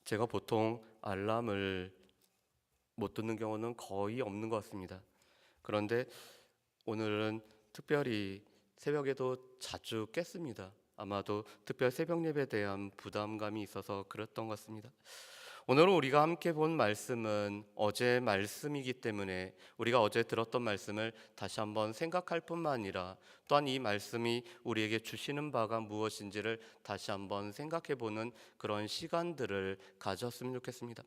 제가 보통 알람을 못 듣는 경우는 거의 없는 것 같습니다. 그런데 오늘은 특별히 새벽에도 자주 깼습니다. 아마도 특별 새벽 예배에 대한 부담감이 있어서 그랬던 것 같습니다. 오늘은 우리가 함께 본 말씀은 어제 말씀이기 때문에 우리가 어제 들었던 말씀을 다시 한번 생각할 뿐만 아니라 또한 이 말씀이 우리에게 주시는 바가 무엇인지를 다시 한번 생각해 보는 그런 시간들을 가졌으면 좋겠습니다.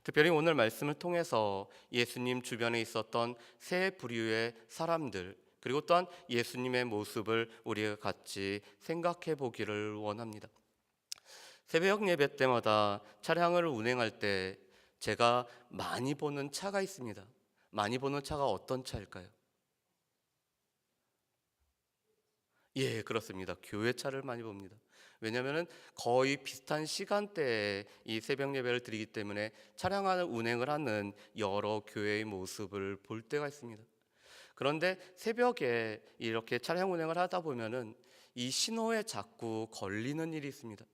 특별히 오늘 말씀을 통해서 예수님 주변에 있었던 세 부류의 사람들, 그리고 또한 예수님의 모습을 우리가 같이 생각해 보기를 원합니다. 새벽 예배 때마다 차량을 운행할 때 제가 많이 보는 차가 있습니다. 많이 보는 차가 어떤 차일까요? 예, 그렇습니다. 교회 차를 많이 봅니다. 왜냐하면 거의 비슷한 시간대에 이 새벽 예배를 드리기 때문에 차량을 운행을 하는 여러 교회의 모습을 볼 때가 있습니다. 그런데 새벽에 이렇게 차량 운행을 하다 보면은 이 신호에 자꾸 걸리는 일이 있습니다.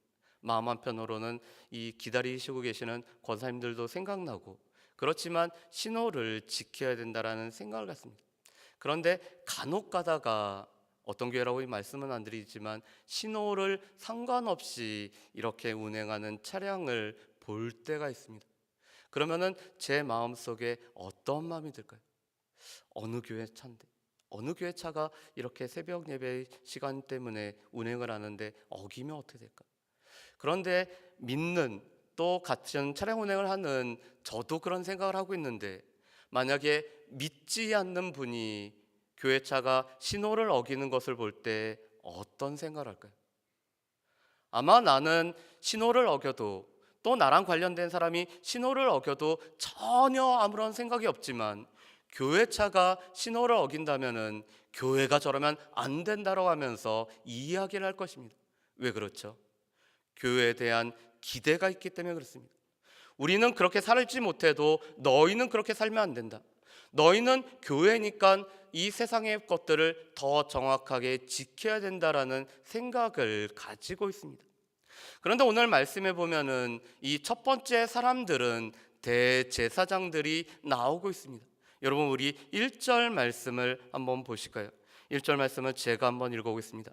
마음 한편으로는 이 기다리시고 계시는 권사님들도 생각나고, 그렇지만 신호를 지켜야 된다라는 생각을 갖습니다. 그런데 간혹 가다가 어떤 교회라고 말씀은 안 드리지만 신호를 상관없이 이렇게 운행하는 차량을 볼 때가 있습니다. 그러면은 제 마음속에 어떤 마음이 들까요? 어느 교회 차인데, 어느 교회 차가 이렇게 새벽 예배 시간 때문에 운행을 하는데 어기면 어떻게 될까? 그런데 믿는, 또 같은 차량 운행을 하는 저도 그런 생각을 하고 있는데, 만약에 믿지 않는 분이 교회 차가 신호를 어기는 것을 볼 때 어떤 생각을 할까요? 아마 나는 신호를 어겨도, 또 나랑 관련된 사람이 신호를 어겨도 전혀 아무런 생각이 없지만, 교회 차가 신호를 어긴다면은 교회가 저러면 안 된다고 하면서 이야기를 할 것입니다. 왜 그렇죠? 교회에 대한 기대가 있기 때문에 그렇습니다. 우리는 그렇게 살지 못해도 너희는 그렇게 살면 안 된다. 너희는 교회니까 이 세상의 것들을 더 정확하게 지켜야 된다라는 생각을 가지고 있습니다. 그런데 오늘 말씀에 보면은 이 첫 번째 사람들은 대제사장들이 나오고 있습니다. 여러분, 우리 1절 말씀을 한번 보실까요? 1절 말씀을 제가 한번 읽어보겠습니다.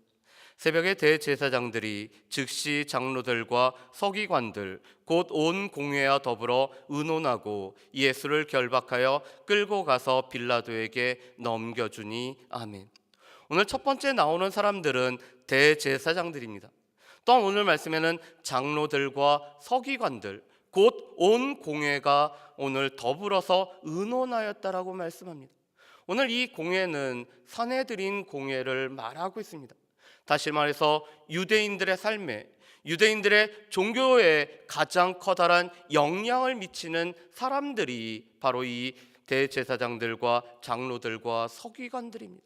새벽에 대제사장들이 즉시 장로들과 서기관들 곧 온 공회와 더불어 의논하고 예수를 결박하여 끌고 가서 빌라도에게 넘겨주니. 아멘. 오늘 첫 번째 나오는 사람들은 대제사장들입니다. 또한 오늘 말씀에는 장로들과 서기관들 곧 온 공회가 오늘 더불어서 의논하였다라고 말씀합니다. 오늘 이 공회는 사내들인 공회를 말하고 있습니다. 다시 말해서 유대인들의 삶에, 유대인들의 종교에 가장 커다란 영향을 미치는 사람들이 바로 이 대제사장들과 장로들과 서기관들입니다.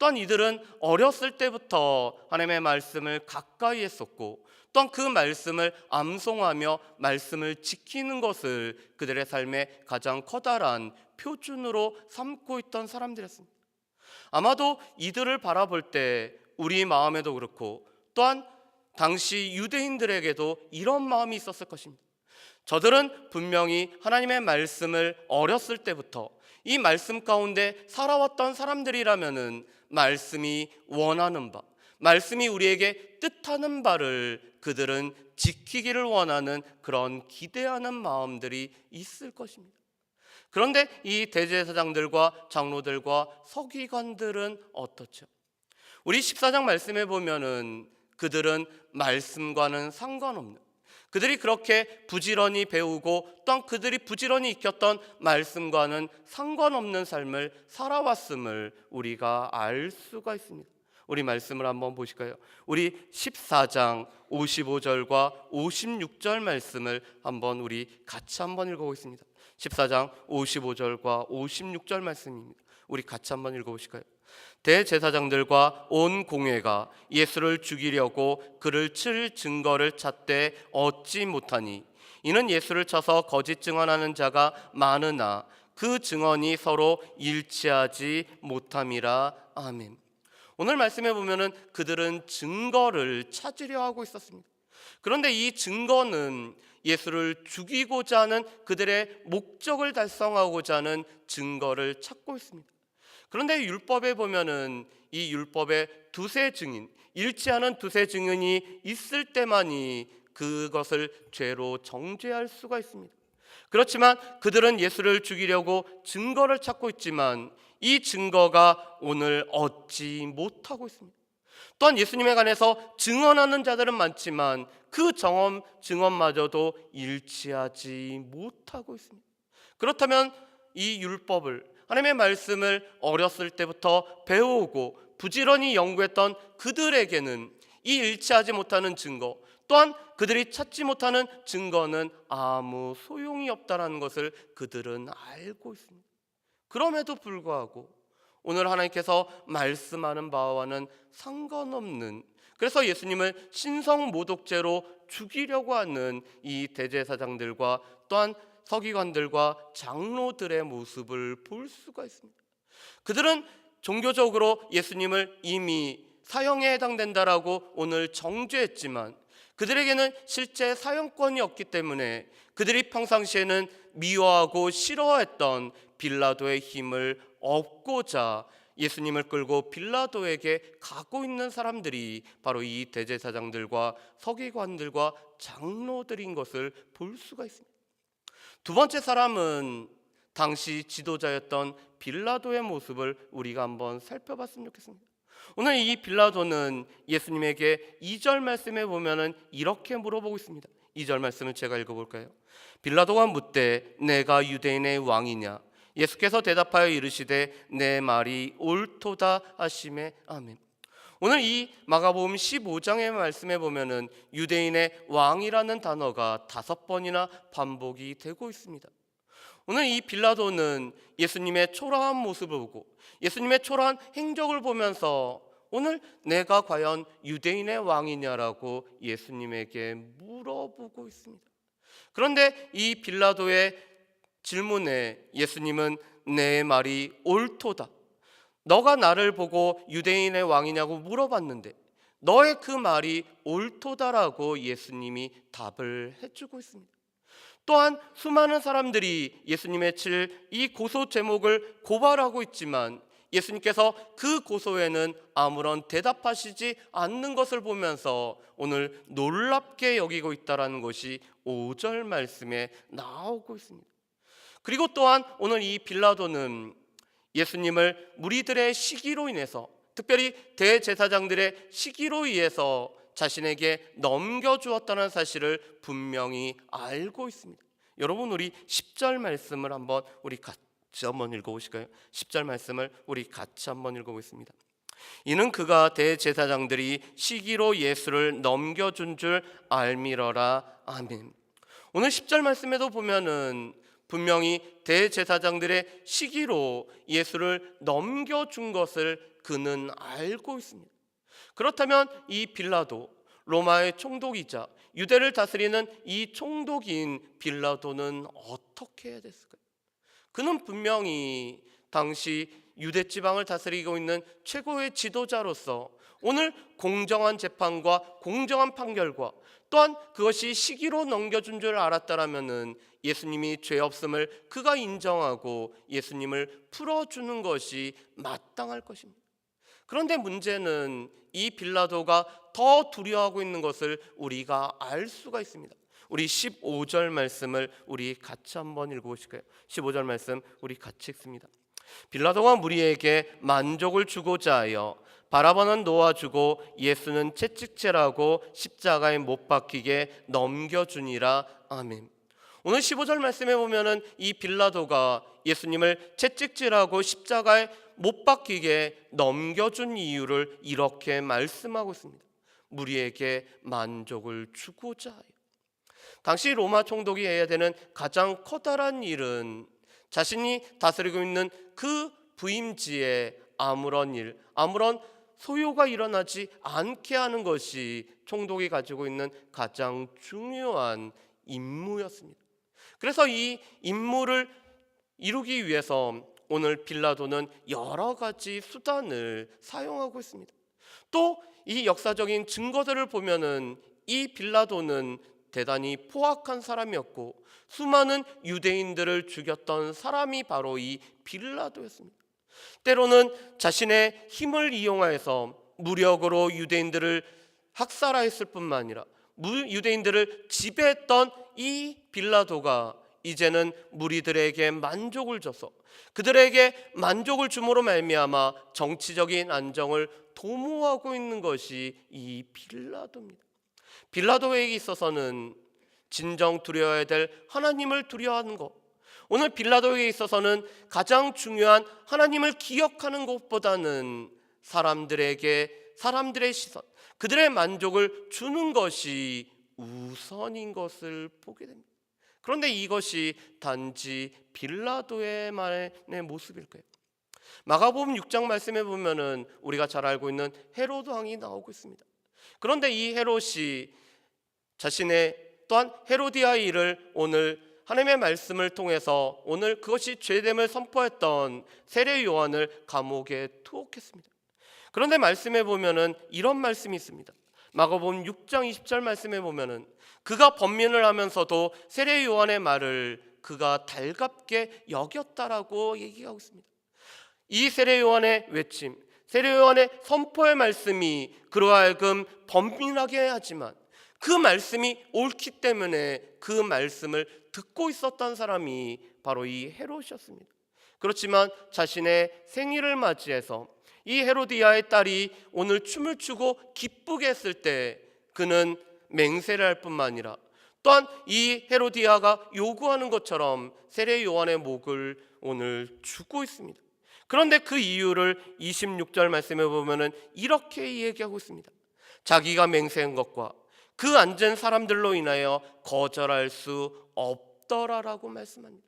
또한 이들은 어렸을 때부터 하나님의 말씀을 가까이 했었고, 또한 그 말씀을 암송하며 말씀을 지키는 것을 그들의 삶의 가장 커다란 표준으로 삼고 있던 사람들이었습니다. 아마도 이들을 바라볼 때 우리 마음에도 그렇고, 또한 당시 유대인들에게도 이런 마음이 있었을 것입니다. 저들은 분명히 하나님의 말씀을 어렸을 때부터 이 말씀 가운데 살아왔던 사람들이라면은 말씀이 원하는 바, 말씀이 우리에게 뜻하는 바를 그들은 지키기를 원하는 그런 기대하는 마음들이 있을 것입니다. 그런데 이 대제사장들과 장로들과 서기관들은 어떻죠? 우리 14장 말씀에 보면은 그들은 말씀과는 상관없는, 그들이 그렇게 부지런히 배우고 또한 그들이 부지런히 익혔던 말씀과는 상관없는 삶을 살아왔음을 우리가 알 수가 있습니다. 우리 말씀을 한번 보실까요? 우리 14장 55절과 56절 말씀을 한번 우리 같이 한번 읽어보겠습니다. 14장 55절과 56절 말씀입니다. 우리 같이 한번 읽어보실까요? 대제사장들과 온 공회가 예수를 죽이려고 그를 칠 증거를 찾되 얻지 못하니, 이는 예수를 쳐서 거짓 증언하는 자가 많으나 그 증언이 서로 일치하지 못함이라. 아멘. 오늘 말씀해 보면은 그들은 증거를 찾으려 하고 있었습니다. 그런데 이 증거는 예수를 죽이고자 하는 그들의 목적을 달성하고자 하는 증거를 찾고 있습니다. 그런데 율법에 보면은 이 율법의 두세 증인, 일치하는 두세 증인이 있을 때만이 그것을 죄로 정죄할 수가 있습니다. 그렇지만 그들은 예수를 죽이려고 증거를 찾고 있지만 이 증거가 오늘 얻지 못하고 있습니다. 또한 예수님에 관해서 증언하는 자들은 많지만 그 증언마저도 일치하지 못하고 있습니다. 그렇다면 이 율법을, 하나님의 말씀을 어렸을 때부터 배우고 부지런히 연구했던 그들에게는 이 일치하지 못하는 증거, 또한 그들이 찾지 못하는 증거는 아무 소용이 없다는 것을 그들은 알고 있습니다. 그럼에도 불구하고 오늘 하나님께서 말씀하는 바와는 상관없는, 그래서 예수님을 신성모독죄로 죽이려고 하는 이 대제사장들과 또한 서기관들과 장로들의 모습을 볼 수가 있습니다. 그들은 종교적으로 예수님을 이미 사형에 해당된다라고 오늘 정죄했지만 그들에게는 실제 사형권이 없기 때문에 그들이 평상시에는 미워하고 싫어했던 빌라도의 힘을 얻고자 예수님을 끌고 빌라도에게 가고 있는 사람들이 바로 이 대제사장들과 서기관들과 장로들인 것을 볼 수가 있습니다. 두 번째 사람은 당시 지도자였던 빌라도의 모습을 우리가 한번 살펴봤으면 좋겠습니다. 오늘 이 빌라도는 예수님에게 2절 말씀에 보면은 이렇게 물어보고 있습니다. 2절 말씀을 제가 읽어볼까요? 빌라도가 묻되 내가 유대인의 왕이냐? 예수께서 대답하여 이르시되 내 말이 옳도다 하시매 아멘. 오늘 이 마가복음 15장의 말씀에 보면은 유대인의 왕이라는 단어가 5번이나 반복이 되고 있습니다. 오늘 이 빌라도는 예수님의 초라한 모습을 보고 예수님의 초라한 행적을 보면서 오늘 내가 과연 유대인의 왕이냐라고 예수님에게 물어보고 있습니다. 그런데 이 빌라도의 질문에 예수님은 내 말이 옳도다, 너가 나를 보고 유대인의 왕이냐고 물어봤는데 너의 그 말이 옳도다라고 예수님이 답을 해주고 있습니다. 또한 수많은 사람들이 예수님의 칠 이 고소 제목을 고발하고 있지만 예수님께서 그 고소에는 아무런 대답하시지 않는 것을 보면서 오늘 놀랍게 여기고 있다는 것이 5절 말씀에 나오고 있습니다. 그리고 또한 오늘 이 빌라도는 예수님을 무리들의 시기로 인해서, 특별히 대제사장들의 시기로 인해서 자신에게 넘겨주었다는 사실을 분명히 알고 있습니다. 여러분, 우리 10절 말씀을 한번 우리 같이 한번 읽어보실까요? 10절 말씀을 우리 같이 한번 읽어보겠습니다. 이는 그가 대제사장들이 시기로 예수를 넘겨준 줄 알미러라 아멘. 오늘 10절 말씀에도 보면은 분명히 대제사장들의 시기로 예수를 넘겨준 것을 그는 알고 있습니다. 그렇다면 이 빌라도, 로마의 총독이자 유대를 다스리는 이 총독인 빌라도는 어떻게 해야 됐을까요? 그는 분명히 당시 유대 지방을 다스리고 있는 최고의 지도자로서 오늘 공정한 재판과 공정한 판결과 또한 그것이 시기로 넘겨준 줄 알았다라면은 예수님이 죄 없음을 그가 인정하고 예수님을 풀어주는 것이 마땅할 것입니다. 그런데 문제는 이 빌라도가 더 두려워하고 있는 것을 우리가 알 수가 있습니다. 우리 15절 말씀을 우리 같이 한번 읽어보실까요? 15절 말씀 우리 같이 읽습니다. 빌라도가 무리에게 만족을 주고자 하여 바라바는 놓아주고 예수는 채찍질하고 십자가에 못 박히게 넘겨주니라 아멘. 오늘 15절 말씀에 보면은 이 빌라도가 예수님을 채찍질하고 십자가에 못 박히게 넘겨준 이유를 이렇게 말씀하고 있습니다. 무리에게 만족을 주고자 하여. 당시 로마 총독이 해야 되는 가장 커다란 일은 자신이 다스리고 있는 그 부임지에 아무런 일, 아무런 소요가 일어나지 않게 하는 것이 총독이 가지고 있는 가장 중요한 임무였습니다. 그래서 이 임무를 이루기 위해서 오늘 빌라도는 여러 가지 수단을 사용하고 있습니다. 또 이 역사적인 증거들을 보면은 이 빌라도는 대단히 포악한 사람이었고 수많은 유대인들을 죽였던 사람이 바로 이 빌라도였습니다. 때로는 자신의 힘을 이용하여서 무력으로 유대인들을 학살하였을 뿐만 아니라 유대인들을 지배했던 이 빌라도가 이제는 무리들에게 만족을 줘서 그들에게 만족을 줌으로 말미암아 정치적인 안정을 도모하고 있는 것이 이 빌라도입니다. 빌라도에게 있어서는 진정 두려워야 될 하나님을 두려워하는 것, 오늘 빌라도에게 있어서는 가장 중요한 하나님을 기억하는 것보다는 사람들의 시선, 그들의 만족을 주는 것이 우선인 것을 보게 됩니다. 그런데 이것이 단지 빌라도의 모습일까요? 마가복음 6장 말씀에 보면은 우리가 잘 알고 있는 헤로드 왕이 나오고 있습니다. 그런데 이 헤롯이 자신의 또한 헤로디아 일을 오늘 하나님의 말씀을 통해서 오늘 그것이 죄됨을 선포했던 세례 요한을 감옥에 투옥했습니다. 그런데 말씀에 보면은 이런 말씀이 있습니다. 마가복음 6장 20절 말씀에 보면은 그가 번민을 하면서도 세례 요한의 말을 그가 달갑게 여겼다라고 얘기하고 있습니다. 이 세례 요한의 외침, 세례 요한의 선포의 말씀이 그로 하여금 번민하게 하지만 그 말씀이 옳기 때문에 그 말씀을 듣고 있었던 사람이 바로 이 헤롯이었습니다. 그렇지만 자신의 생일을 맞이해서 이 헤로디아의 딸이 오늘 춤을 추고 기쁘게 했을 때 그는 맹세를 할 뿐만 아니라 또한 이 헤로디아가 요구하는 것처럼 세례 요한의 목을 오늘 주고 있습니다. 그런데 그 이유를 26절 말씀에 보면은 이렇게 얘기하고 있습니다. 자기가 맹세한 것과 그 앉은 사람들로 인하여 거절할 수 없더라라고 말씀합니다.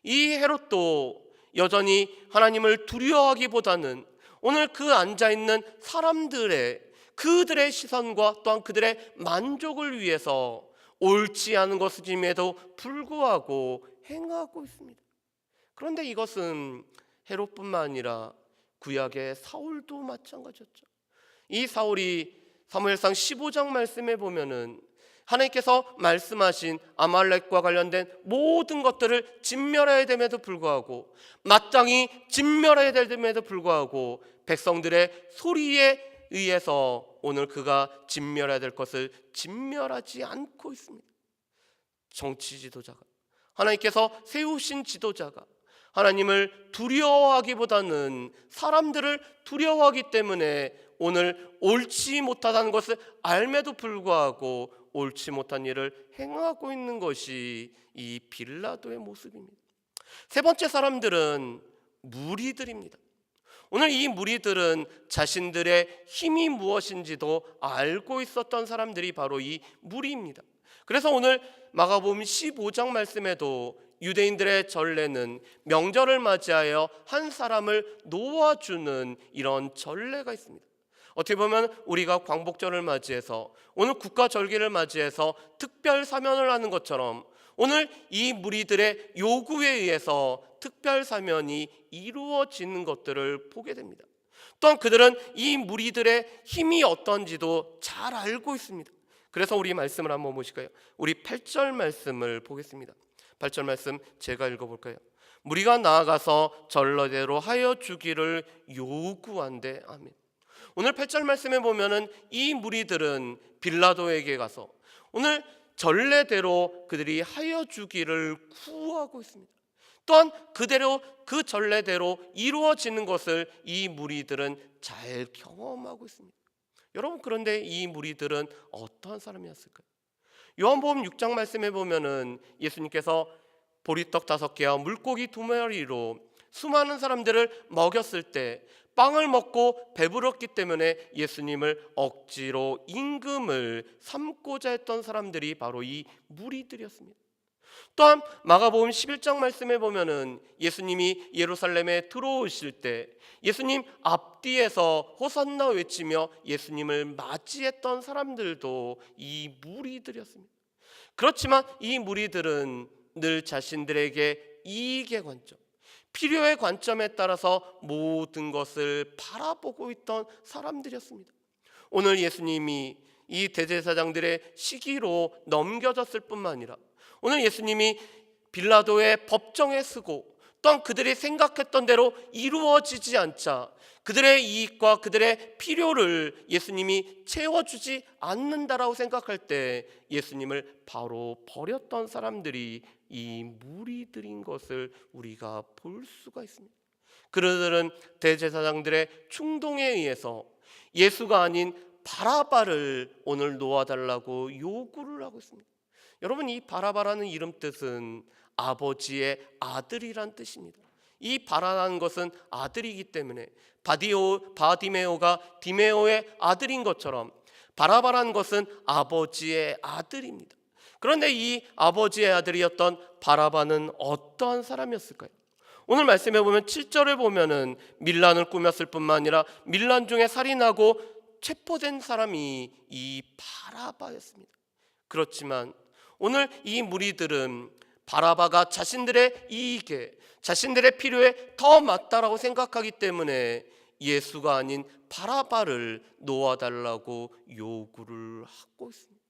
이 헤롯도 여전히 하나님을 두려워하기보다는 오늘 그 앉아있는 사람들의 그들의 시선과 또한 그들의 만족을 위해서 옳지 않은 것임에도 불구하고 행하고 있습니다. 그런데 이것은 헤롯뿐만 아니라 구약의 사울도 마찬가지였죠. 이 사울이 사무엘상 15장 말씀에 보면은 하나님께서 말씀하신 아말렉과 관련된 모든 것들을 진멸해야 됨에도 불구하고 마땅히 진멸해야 됨에도 불구하고 백성들의 소리에 의해서 오늘 그가 진멸해야 될 것을 진멸하지 않고 있습니다. 정치 지도자가, 하나님께서 세우신 지도자가 하나님을 두려워하기보다는 사람들을 두려워하기 때문에 오늘 옳지 못하다는 것을 알매도 불구하고 옳지 못한 일을 행하고 있는 것이 이 빌라도의 모습입니다. 세 번째 사람들은 무리들입니다. 오늘 이 무리들은 자신들의 힘이 무엇인지도 알고 있었던 사람들이 바로 이 무리입니다. 그래서 오늘 마가복음 15장 말씀에도 유대인들의 전례는 명절을 맞이하여 한 사람을 놓아주는 이런 전례가 있습니다. 어떻게 보면 우리가 광복절을 맞이해서 오늘 국가절기를 맞이해서 특별 사면을 하는 것처럼 오늘 이 무리들의 요구에 의해서 특별 사면이 이루어지는 것들을 보게 됩니다. 또한 그들은 이 무리들의 힘이 어떤지도 잘 알고 있습니다. 그래서 우리 말씀을 한번 보실까요? 우리 8절 말씀을 보겠습니다. 8절 말씀 제가 읽어볼까요? 무리가 나아가서 전례대로 하여 주기를 요구한대. 아멘. 오늘 8절 말씀에 보면은 이 무리들은 빌라도에게 가서 오늘 전례대로 그들이 하여 주기를 구하고 있습니다. 또한 그대로 그 전례대로 이루어지는 것을 이 무리들은 잘 경험하고 있습니다. 여러분, 그런데 이 무리들은 어떠한 사람이었을까요? 요한복음 6장 말씀에 보면은 예수님께서 보리떡 5개와 물고기 2마리로 수많은 사람들을 먹였을 때 빵을 먹고 배부렀기 때문에 예수님을 억지로 임금을 삼고자 했던 사람들이 바로 이 무리들이었습니다. 또한 마가복음 11장 말씀에 보면은 예수님이 예루살렘에 들어오실 때 예수님 앞뒤에서 호산나 외치며 예수님을 맞이했던 사람들도 이 무리들이었습니다. 그렇지만 이 무리들은 늘 자신들에게 이익의 관점, 필요의 관점에 따라서 모든 것을 바라보고 있던 사람들이었습니다. 오늘 예수님이 이 대제사장들의 시기로 넘겨졌을 뿐만 아니라 오늘 예수님이 빌라도의 법정에 서고 또한 그들이 생각했던 대로 이루어지지 않자 그들의 이익과 그들의 필요를 예수님이 채워주지 않는다라고 생각할 때 예수님을 바로 버렸던 사람들이 이 무리들인 것을 우리가 볼 수가 있습니다. 그들은 대제사장들의 충동에 의해서 예수가 아닌 바라바를 오늘 놓아달라고 요구를 하고 있습니다. 여러분, 이 바라바라는 이름 뜻은 아버지의 아들이란 뜻입니다. 이 바라라는 것은 아들이기 때문에 바디메오가 디메오의 아들인 것처럼 바라바라는 것은 아버지의 아들입니다. 그런데 이 아버지의 아들이었던 바라바는 어떠한 사람이었을까요? 오늘 말씀해 보면 7절을 보면은 밀란을 꾸몄을 뿐만 아니라 밀란 중에 살인하고 체포된 사람이 이 바라바였습니다. 그렇지만 오늘 이 무리들은 바라바가 자신들의 이익에 자신들의 필요에 더 맞다라고 생각하기 때문에 예수가 아닌 바라바를 놓아달라고 요구를 하고 있습니다.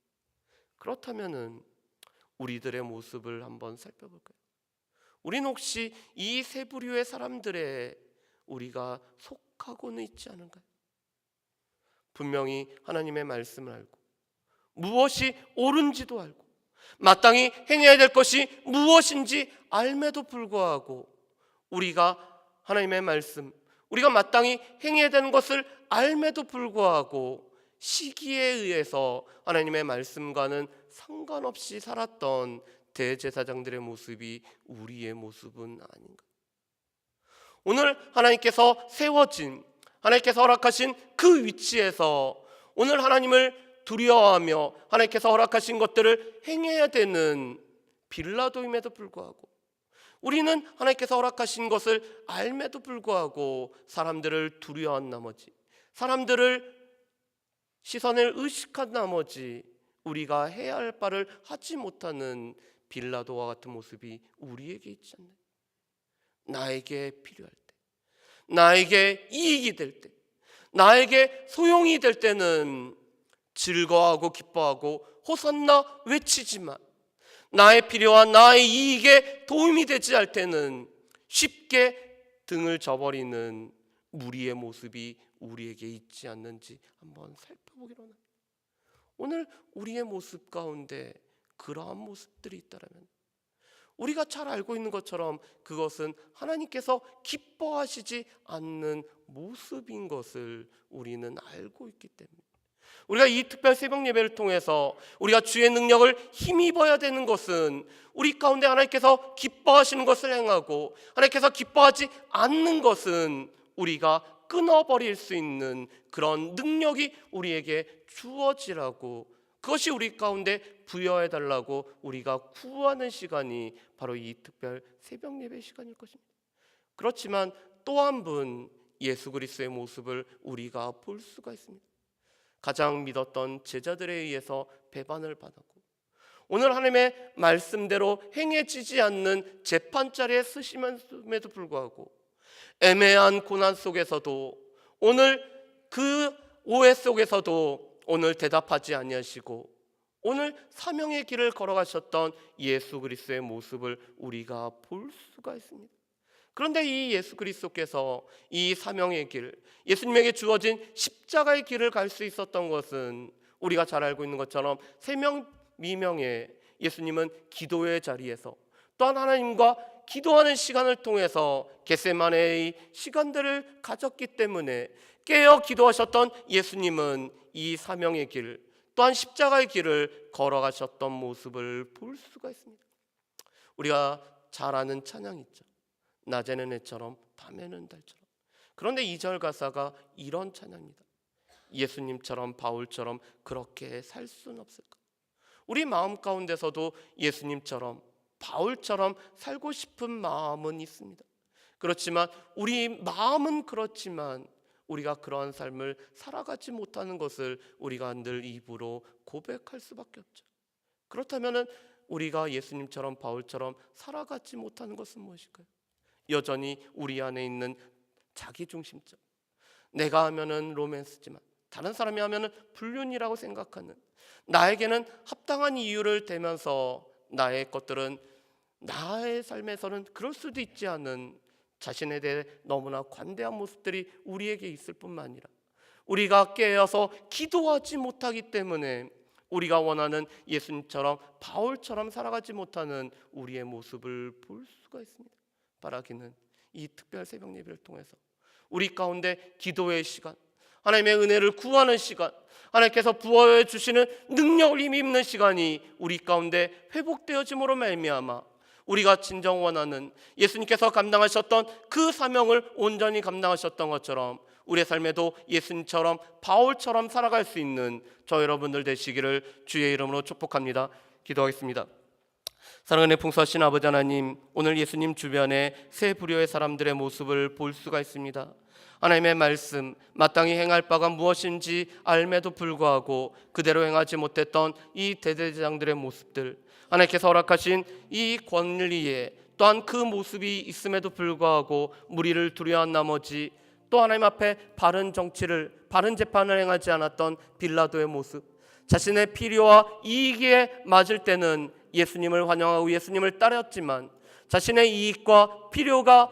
그렇다면은 우리들의 모습을 한번 살펴볼까요? 우리는 혹시 이 세 부류의 사람들의 우리가 속하고는 있지 않은가요? 분명히 하나님의 말씀을 알고 무엇이 옳은지도 알고 마땅히 행해야 될 것이 무엇인지 알매도 불구하고 우리가 하나님의 말씀, 우리가 마땅히 행해야 되는 것을 알매도 불구하고 시기에 의해서 하나님의 말씀과는 상관없이 살았던 대제사장들의 모습이 우리의 모습은 아닌가? 오늘 하나님께서 세워진, 하나님께서 허락하신 그 위치에서 오늘 하나님을 두려워하며 하나님께서 허락하신 것들을 행해야 되는 빌라도임에도 불구하고 우리는 하나님께서 허락하신 것을 알매도 불구하고 사람들을 두려워한 나머지, 사람들을 시선을 의식한 나머지 우리가 해야 할 바를 하지 못하는 빌라도와 같은 모습이 우리에게 있지 않나요? 나에게 필요할 때, 나에게 이익이 될 때, 나에게 소용이 될 때는 즐거워하고 기뻐하고 호산나 외치지만 나의 필요와 나의 이익에 도움이 되지 않을 때는 쉽게 등을 저버리는 무리의 모습이 우리에게 있지 않는지 한번 살펴보기로 합니다. 오늘 우리의 모습 가운데 그러한 모습들이 있다면 우리가 잘 알고 있는 것처럼 그것은 하나님께서 기뻐하시지 않는 모습인 것을 우리는 알고 있기 때문에 우리가 이 특별 새벽 예배를 통해서 우리가 주의 능력을 힘입어야 되는 것은 우리 가운데 하나님께서 기뻐하시는 것을 행하고 하나님께서 기뻐하지 않는 것은 우리가 끊어버릴 수 있는 그런 능력이 우리에게 주어지라고, 그것이 우리 가운데 부여해달라고 우리가 구하는 시간이 바로 이 특별 새벽 예배 시간일 것입니다. 그렇지만 또 한 분 예수 그리스도의 모습을 우리가 볼 수가 있습니다. 가장 믿었던 제자들에 의해서 배반을 받았고 오늘 하나님의 말씀대로 행해지지 않는 재판자리에 서심함에도 불구하고 애매한 고난 속에서도 오늘 그 오해 속에서도 오늘 대답하지 아니하시고 오늘 사명의 길을 걸어가셨던 예수 그리스도의 모습을 우리가 볼 수가 있습니다. 그런데 이 예수 그리스도께서 이 사명의 길, 예수님에게 주어진 십자가의 길을 갈 수 있었던 것은 우리가 잘 알고 있는 것처럼 세명미명에 예수님은 기도의 자리에서 또한 하나님과 기도하는 시간을 통해서 겟세마네의 시간들을 가졌기 때문에 깨어 기도하셨던 예수님은 이 사명의 길 또한 십자가의 길을 걸어가셨던 모습을 볼 수가 있습니다. 우리가 잘 아는 찬양 있죠. 낮에는 해처럼 밤에는 달처럼. 그런데 2절 가사가 이런 찬양입니다. 예수님처럼 바울처럼 그렇게 살 수는 없을까? 우리 마음 가운데서도 예수님처럼 바울처럼 살고 싶은 마음은 있습니다. 그렇지만 우리 마음은 그렇지만 우리가 그러한 삶을 살아가지 못하는 것을 우리가 늘 입으로 고백할 수밖에 없죠. 그렇다면 우리가 예수님처럼 바울처럼 살아가지 못하는 것은 무엇일까요? 여전히 우리 안에 있는 자기중심적, 내가 하면은 로맨스지만 다른 사람이 하면은 불륜이라고 생각하는, 나에게는 합당한 이유를 대면서 나의 것들은 나의 삶에서는 그럴 수도 있지 않은 자신에 대해 너무나 관대한 모습들이 우리에게 있을 뿐만 아니라 우리가 깨어서 기도하지 못하기 때문에 우리가 원하는 예수님처럼 바울처럼 살아가지 못하는 우리의 모습을 볼 수가 있습니다. 바라기는 이 특별 새벽 예배를 통해서 우리 가운데 기도의 시간, 하나님의 은혜를 구하는 시간, 하나님께서 부어해 주시는 능력을 힘입는 시간이 우리 가운데 회복되어짐으로 말미암아 우리가 진정 원하는 예수님께서 감당하셨던 그 사명을 온전히 감당하셨던 것처럼 우리의 삶에도 예수님처럼 바울처럼 살아갈 수 있는 저 여러분들 되시기를 주의 이름으로 축복합니다. 기도하겠습니다. 사랑하는 풍성하신 아버지 하나님, 오늘 예수님 주변에 세 부류의 사람들의 모습을 볼 수가 있습니다. 하나님의 말씀, 마땅히 행할 바가 무엇인지 알매도 불구하고 그대로 행하지 못했던 이 대제사장들의 모습들, 하나님께서 허락하신 이 권리에 또한 그 모습이 있음에도 불구하고 무리를 두려워한 나머지 또 하나님 앞에 바른 정치를, 바른 재판을 행하지 않았던 빌라도의 모습, 자신의 필요와 이익에 맞을 때는 예수님을 환영하고 예수님을 따랐지만 자신의 이익과 필요가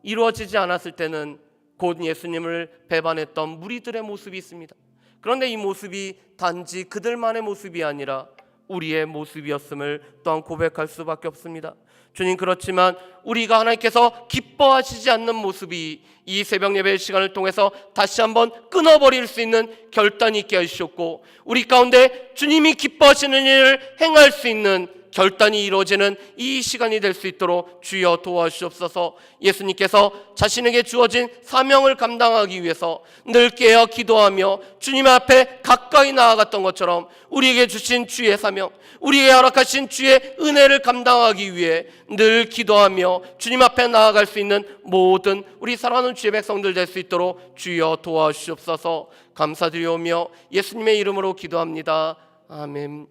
이루어지지 않았을 때는 곧 예수님을 배반했던 무리들의 모습이 있습니다. 그런데 이 모습이 단지 그들만의 모습이 아니라 우리의 모습이었음을 또한 고백할 수밖에 없습니다. 주님, 그렇지만 우리가 하나님께서 기뻐하시지 않는 모습이 이 새벽 예배의 시간을 통해서 다시 한번 끊어버릴 수 있는 결단이 있게 하시옵고 우리 가운데 주님이 기뻐하시는 일을 행할 수 있는 결단이 이루어지는 이 시간이 될 수 있도록 주여 도와주옵소서. 예수님께서 자신에게 주어진 사명을 감당하기 위해서 늘 깨어 기도하며 주님 앞에 가까이 나아갔던 것처럼 우리에게 주신 주의 사명, 우리에게 허락하신 주의 은혜를 감당하기 위해 늘 기도하며 주님 앞에 나아갈 수 있는 모든 우리 사랑하는 주의 백성들 될 수 있도록 주여 도와주옵소서. 감사드리오며 예수님의 이름으로 기도합니다. 아멘.